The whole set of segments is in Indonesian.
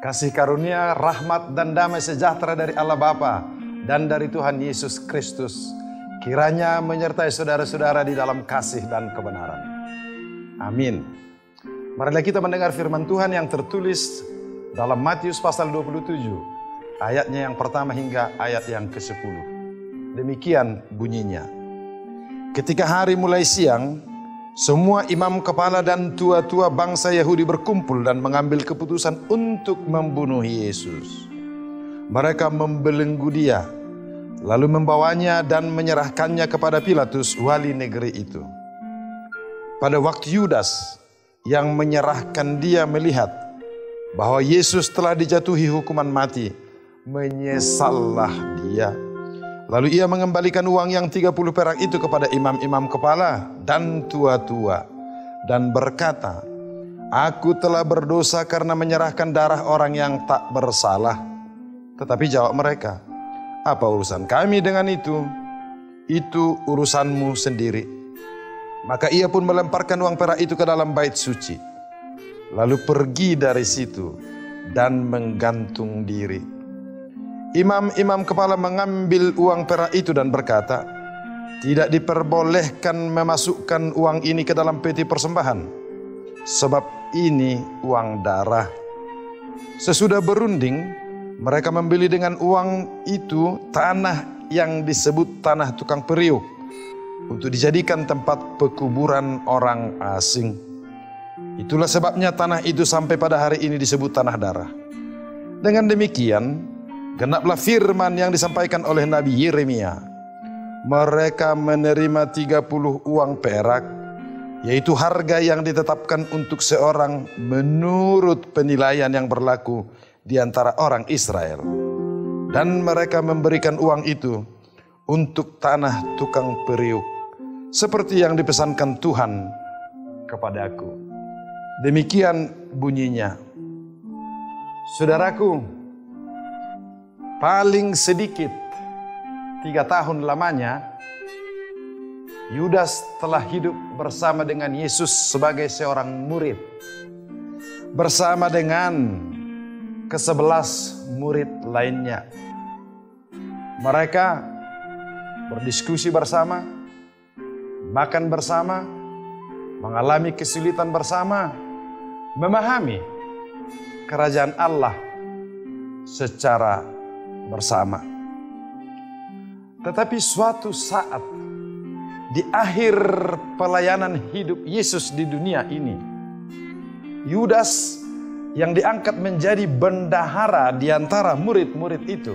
Kasih karunia, rahmat dan damai sejahtera dari Allah Bapa dan dari Tuhan Yesus Kristus kiranya menyertai saudara-saudara di dalam kasih dan kebenaran. Amin. Marilah kita mendengar firman Tuhan yang tertulis dalam Matius pasal 27, ayatnya yang pertama hingga ayat yang ke-10. Demikian bunyinya. Ketika hari mulai siang, semua imam kepala dan tua-tua bangsa Yahudi berkumpul dan mengambil keputusan untuk membunuh Yesus. Mereka membelenggu dia, lalu membawanya dan menyerahkannya kepada Pilatus, wali negeri itu. Pada waktu Yudas yang menyerahkan dia melihat bahwa Yesus telah dijatuhi hukuman mati, menyesallah dia. Lalu ia mengembalikan uang yang 30 perak itu kepada imam-imam kepala dan tua-tua dan berkata, "Aku telah berdosa karena menyerahkan darah orang yang tak bersalah." Tetapi jawab mereka, "Apa urusan kami dengan itu? Itu urusanmu sendiri." Maka ia pun melemparkan uang perak itu ke dalam bait suci, lalu pergi dari situ dan menggantung diri. Imam-imam kepala mengambil uang perak itu dan berkata, "Tidak diperbolehkan memasukkan uang ini ke dalam peti persembahan, sebab ini uang darah." Sesudah berunding, mereka membeli dengan uang itu tanah yang disebut tanah tukang periuk untuk dijadikan tempat pekuburan orang asing. Itulah sebabnya tanah itu sampai pada hari ini disebut tanah darah. Dengan demikian, genaplah firman yang disampaikan oleh Nabi Yeremia. Mereka menerima 30 uang perak, yaitu harga yang ditetapkan untuk seorang menurut penilaian yang berlaku di antara orang Israel. Dan mereka memberikan uang itu untuk tanah tukang periuk, seperti yang dipesankan Tuhan kepadaku. Demikian bunyinya. Saudaraku, paling sedikit 3 tahun lamanya, Yudas telah hidup bersama dengan Yesus sebagai seorang murid, bersama dengan ke-11 murid lainnya. Mereka berdiskusi bersama, makan bersama, mengalami kesulitan bersama, memahami kerajaan Allah secara bersama. Tetapi suatu saat di akhir pelayanan hidup Yesus di dunia ini, Yudas yang diangkat menjadi bendahara di antara murid-murid itu,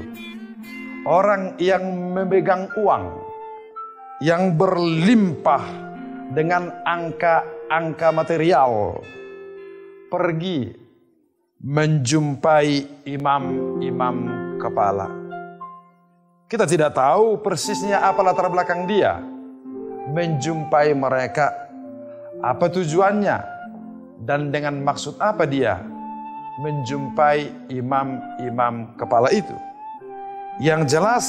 orang yang memegang uang yang berlimpah dengan angka-angka material, pergi menjumpai imam-imam kepala. Kita tidak tahu persisnya apa latar belakang dia menjumpai mereka, apa tujuannya, dan dengan maksud apa dia menjumpai imam-imam kepala itu. Yang jelas,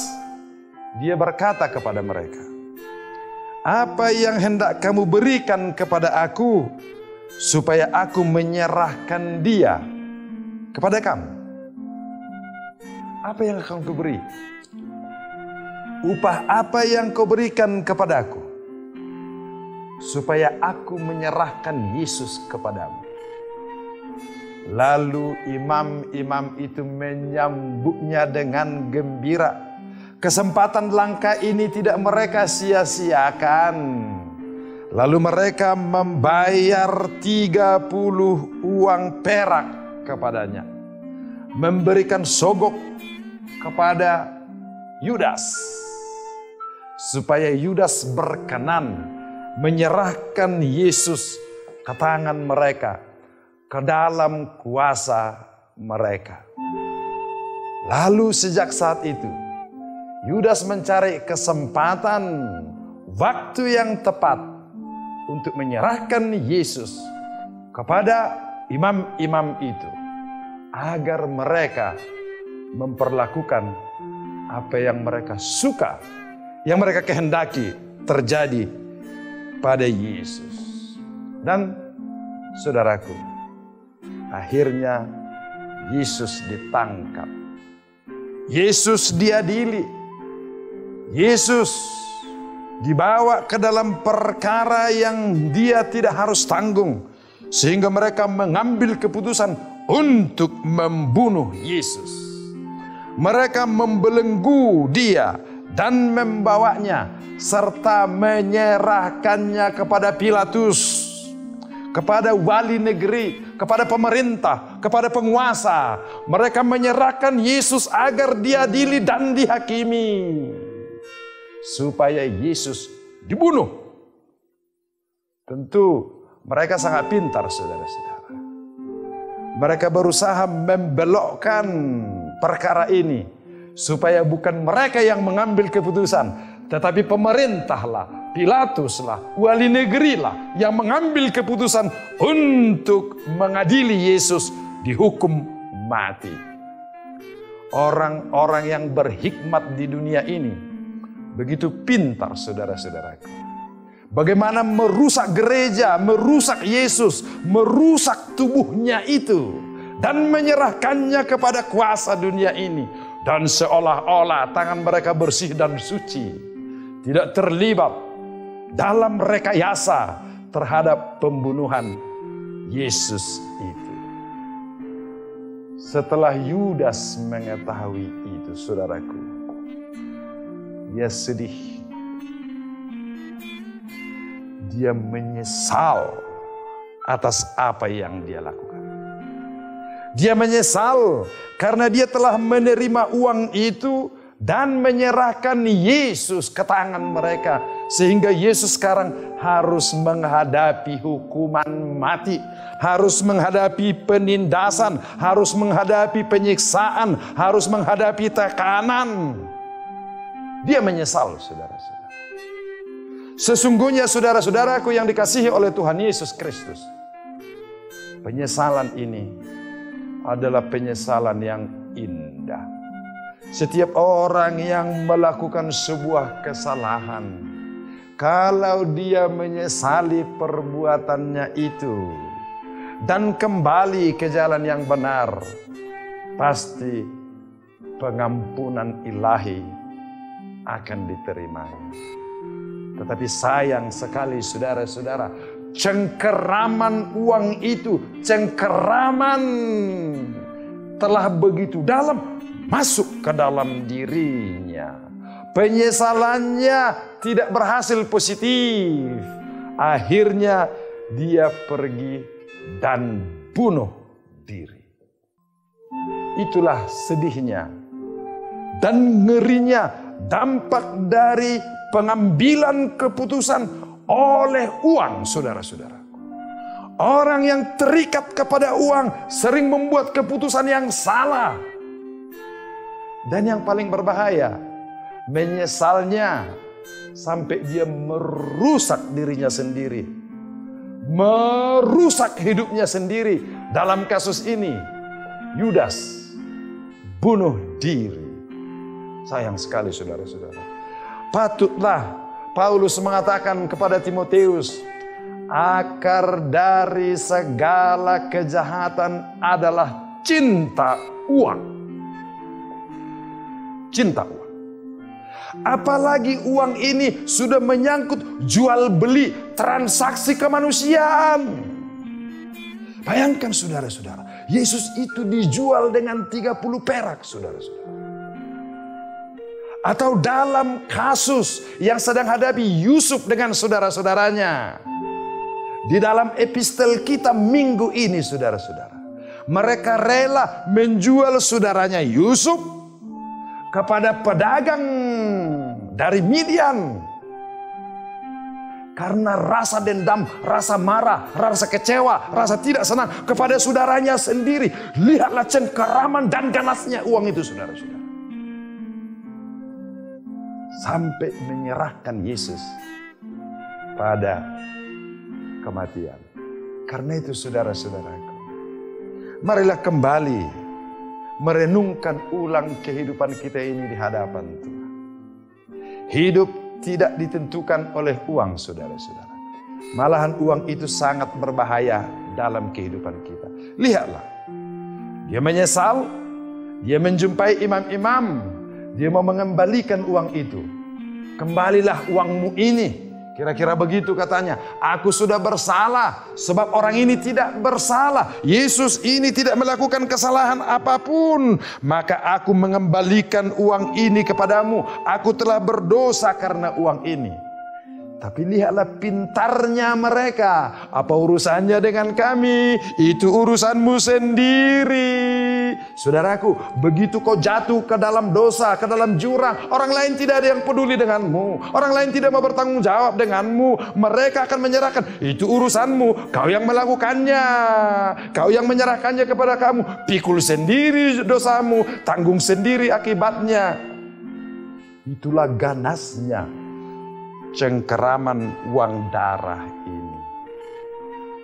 dia berkata kepada mereka, "Apa yang hendak kamu berikan kepada aku supaya aku menyerahkan dia kepada kamu?" Apa yang akan kau beri? Upah apa yang kau berikan kepadaku supaya aku menyerahkan Yesus kepadamu? Lalu imam-imam itu menyambutnya dengan gembira. Kesempatan langka ini tidak mereka sia-siakan. Lalu mereka membayar 30 uang perak kepadanya, memberikan sogok kepada Yudas, supaya Yudas berkenan menyerahkan Yesus ke tangan mereka, ke dalam kuasa mereka. Lalu sejak saat itu, Yudas mencari kesempatan, waktu yang tepat untuk menyerahkan Yesus kepada imam-imam itu, agar mereka memperlakukan apa yang mereka suka, yang mereka kehendaki terjadi pada Yesus. Dan saudaraku, akhirnya Yesus ditangkap. Yesus diadili. Yesus dibawa ke dalam perkara yang dia tidak harus tanggung. Sehingga mereka mengambil keputusan untuk membunuh Yesus. Mereka membelenggu dia dan membawanya serta menyerahkannya kepada Pilatus, kepada wali negeri, kepada pemerintah, kepada penguasa. Mereka menyerahkan Yesus agar diadili dan dihakimi, supaya Yesus dibunuh. Tentu mereka sangat pintar, saudara-saudara. Mereka berusaha membelokkan perkara ini supaya bukan mereka yang mengambil keputusan, tetapi pemerintahlah, Pilatuslah, wali negerilah yang mengambil keputusan untuk mengadili Yesus dihukum mati. Orang-orang yang berhikmat di dunia ini begitu pintar, saudara-saudaraku. Bagaimana merusak gereja, merusak Yesus, merusak tubuhnya itu, dan menyerahkannya kepada kuasa dunia ini. Dan seolah-olah tangan mereka bersih dan suci, tidak terlibat dalam rekayasa terhadap pembunuhan Yesus itu. Setelah Yudas mengetahui itu, saudaraku, dia sedih. Dia menyesal atas apa yang dia lakukan. Dia menyesal karena dia telah menerima uang itu dan menyerahkan Yesus ke tangan mereka. Sehingga Yesus sekarang harus menghadapi hukuman mati. Harus menghadapi penindasan. Harus menghadapi penyiksaan. Harus menghadapi tekanan. Dia menyesal, saudara-saudara. Sesungguhnya saudara-saudaraku yang dikasihi oleh Tuhan Yesus Kristus, penyesalan ini adalah penyesalan yang indah. Setiap orang yang melakukan sebuah kesalahan, kalau dia menyesali perbuatannya itu dan kembali ke jalan yang benar, pasti pengampunan ilahi akan diterimanya. Tetapi sayang sekali, saudara-saudara, cengkeraman uang itu, cengkeraman telah begitu dalam masuk ke dalam dirinya. Penyesalannya tidak berhasil positif. Akhirnya dia pergi dan bunuh diri. Itulah sedihnya dan ngerinya dampak dari pengambilan keputusan oleh uang, saudara-saudara. Orang yang terikat kepada uang sering membuat keputusan yang salah. Dan yang paling berbahaya, menyesalnya sampai dia merusak dirinya sendiri. Merusak hidupnya sendiri. Dalam kasus ini, Yudas bunuh diri. Sayang sekali, saudara-saudara. Patutlah Paulus mengatakan kepada Timotius, akar dari segala kejahatan adalah cinta uang. Cinta uang. Apalagi uang ini sudah menyangkut jual beli, transaksi kemanusiaan. Bayangkan, saudara-saudara, Yesus itu dijual dengan 30 perak, saudara-saudara. Atau dalam kasus yang sedang hadapi Yusuf dengan saudara-saudaranya. Di dalam epistel kita minggu ini, saudara-saudara, mereka rela menjual saudaranya Yusuf kepada pedagang dari Midian. Karena rasa dendam, rasa marah, rasa kecewa, rasa tidak senang kepada saudaranya sendiri. Lihatlah cengkeraman dan ganasnya uang itu, saudara-saudara. Sampai menyerahkan Yesus pada kematian. Karena itu, saudara-saudaraku, marilah kembali merenungkan ulang kehidupan kita ini di hadapan Tuhan. Hidup tidak ditentukan oleh uang, saudara-saudara. Malahan uang itu sangat berbahaya dalam kehidupan kita. Lihatlah, Dia menyesal, dia menjumpai imam-imam, dia mau mengembalikan uang itu. Kembalilah uangmu ini. Kira-kira begitu katanya. Aku sudah bersalah sebab orang ini tidak bersalah. Yesus ini tidak melakukan kesalahan apapun. Maka aku mengembalikan uang ini kepadamu. Aku telah berdosa karena uang ini. Tapi lihatlah pintarnya mereka. Apa urusannya dengan kami? Itu urusanmu sendiri. Saudaraku, begitu kau jatuh ke dalam dosa, ke dalam jurang, orang lain tidak ada yang peduli denganmu. Orang lain tidak mau bertanggung jawab denganmu. Mereka akan menyerahkan. Itu urusanmu. Kau yang melakukannya. Kau yang menyerahkannya kepada kamu. Pikul sendiri dosamu. Tanggung sendiri akibatnya. Itulah ganasnya cengkeraman uang darah ini.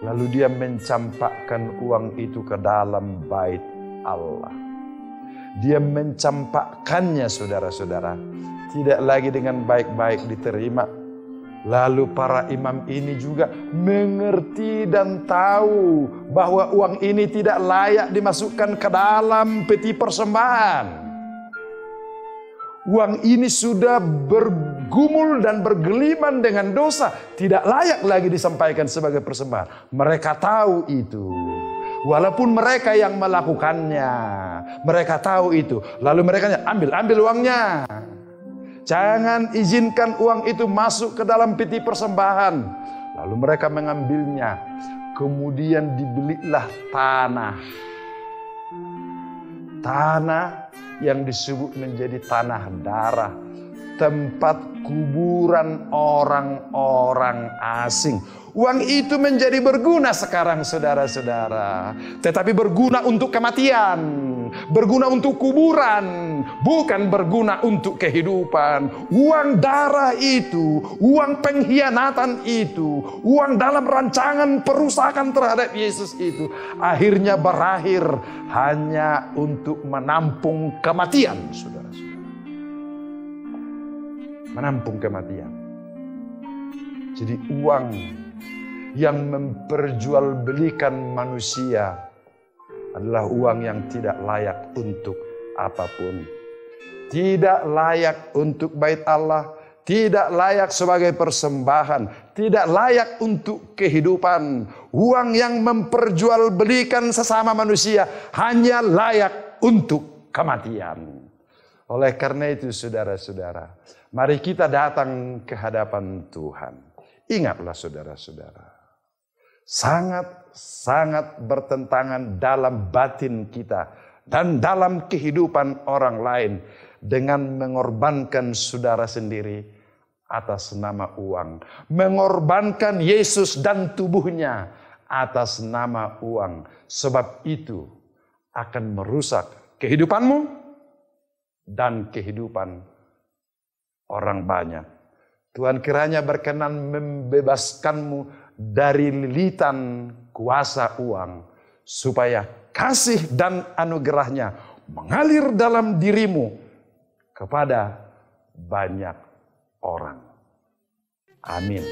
Lalu dia mencampakkan uang itu ke dalam bait Allah. Dia mencampakkannya, saudara-saudara, tidak lagi dengan baik-baik diterima. Lalu para imam ini juga mengerti dan tahu bahwa uang ini tidak layak dimasukkan ke dalam peti persembahan. Uang ini sudah bergumul dan bergeliman dengan dosa. Tidak layak lagi disampaikan sebagai persembahan. Mereka tahu itu. Walaupun mereka yang melakukannya. Mereka tahu itu. Lalu mereka ambil uangnya. Jangan izinkan uang itu masuk ke dalam peti persembahan. Lalu mereka mengambilnya. Kemudian dibelilah tanah. Tanah yang disebut menjadi tanah darah, tempat kuburan orang-orang asing. Uang itu menjadi berguna sekarang, saudara-saudara, tetapi berguna untuk kematian, berguna untuk kuburan, bukan berguna untuk kehidupan. Uang darah itu, uang pengkhianatan itu, uang dalam rancangan perusakan terhadap Yesus itu, akhirnya berakhir hanya untuk menampung kematian, saudara-saudara. Menampung kematian. Jadi uang yang memperjualbelikan manusia adalah uang yang tidak layak untuk apapun. Tidak layak untuk bait Allah, tidak layak sebagai persembahan, tidak layak untuk kehidupan. Uang yang memperjualbelikan sesama manusia hanya layak untuk kematian. Oleh karena itu, saudara-saudara, mari kita datang ke hadapan Tuhan. Ingatlah, saudara-saudara, sangat bertentangan dalam batin kita dan dalam kehidupan orang lain dengan mengorbankan saudara sendiri atas nama uang, mengorbankan Yesus dan tubuhnya atas nama uang. Sebab itu akan merusak kehidupanmu dan kehidupan orang banyak. Tuhan kiranya berkenan membebaskanmu dari lilitan kuasa uang, supaya kasih dan anugerahnya mengalir dalam dirimu kepada banyak orang. Amin.